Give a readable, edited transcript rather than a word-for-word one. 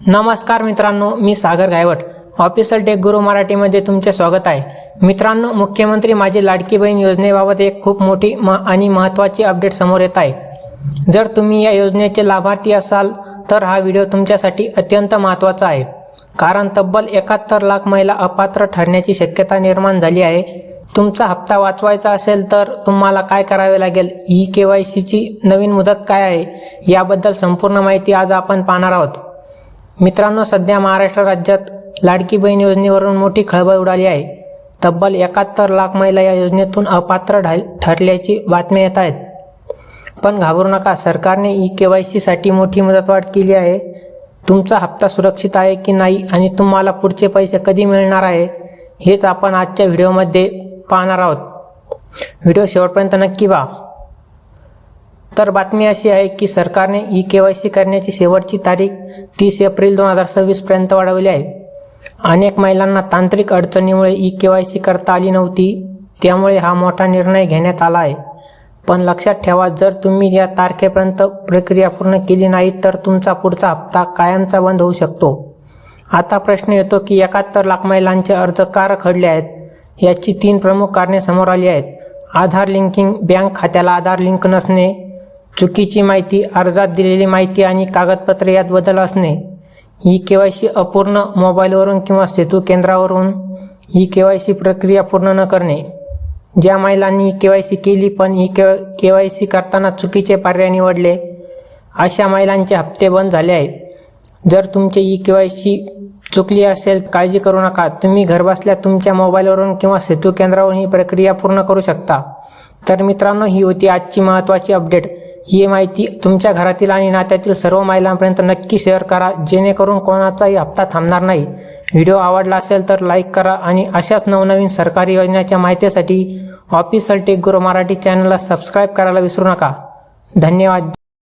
नमस्कार मित्रांनो, मी सागर गायवट. Official take गुरु मराठीमध्ये तुमचे स्वागत आहे. मित्रांनो, मुख्यमंत्री माझी लाडकी बहीण योजनेबाबत एक खूप मोठी आणि महत्त्वाची अपडेट समोर येत आहे. जर तुम्ही या योजनेचे लाभार्थी असाल तर हा व्हिडिओ तुमच्यासाठी अत्यंत महत्त्वाचा आहे. कारण तब्बल 71 लाख महिला अपात्र ठरण्याची शक्यता निर्माण झाली आहे. तुमचा हप्ता वाचवायचा असेल तर तुम्हाला काय करावे लागेल, KYCची नवीन मुदत काय आहे, याबद्दल संपूर्ण माहिती आज आपण पाहणार आहोत. मित्रांनो, सध्या महाराष्ट्र राज्यात लाडकी बहीण योजनेवरून मोठी खळबळ उडाली आहे. तब्बल 71 लाख महिला या योजनेतून अपात्र ठरल्याची बातम्या येत आहेत. पण घाबरू नका, सरकारने KYCसाठी मोठी मुदतवाढ केली आहे. तुमचा हप्ता सुरक्षित आहे की नाही आणि तुम्हाला पुढचे पैसे कधी मिळणार आहे, हेच आपण आजच्या व्हिडिओमध्ये पाहणार आहोत. व्हिडिओ शेवटपर्यंत नक्की पहा. तर बातमी अशी आहे की सरकारने KYC करण्याची शेवटची तारीख 30 एप्रिल 2026 पर्यंत वाढवली आहे. अनेक महिलांना तांत्रिक अडचणीमुळे KYC करता आली नव्हती, त्यामुळे हा मोठा निर्णय घेण्यात आला आहे. पण लक्षात ठेवा, जर तुम्ही या तारखेपर्यंत प्रक्रिया पूर्ण केली नाही तर तुमचा पुढचा हप्ता कायमचा बंद होऊ शकतो. आता प्रश्न येतो की 71 लाख महिलांचे अर्ज का रखडले आहेत. याची 3 प्रमुख कारणे समोर आली आहेत. आधार लिंकिंग, बँक खात्याला आधार लिंक नसणे, चुकीची माहिती, अर्जात दिलेली माहिती आणि कागदपत्रे यात बदल असणे, KYC अपूर्ण, मोबाईलवरून किंवा सेतू केंद्रावरून KYC प्रक्रिया पूर्ण न करणे. ज्या महिलांनी KYC केली पण KYC करताना चुकीचे पर्याय निवडले, अशा महिलांचे हप्ते बंद झाले आहे. जर तुमचे KYC चुकली असेल, काळजी करू नका. तुम्ही घरबसल्या तुमच्या मोबाईलवरून किंवा सेतू केंद्रावरून ही प्रक्रिया पूर्ण करू शकता. तर मित्रांनो, ही होती आजची महत्त्वाची अपडेट. ही माहिती तुमच्या घरातील आणि नात्यातील सर्व महिलांपर्यंत नक्की शेअर करा, जेणेकरून कोणाचाही हप्ता थांबणार नाही. व्हिडिओ आवडला असेल तर लाईक करा आणि अशाच नवनवीन सरकारी योजनेच्या माहितीसाठी ऑफिशियल टेक गुरु मराठी चॅनलला सबस्क्राईब करायला विसरू नका. धन्यवाद.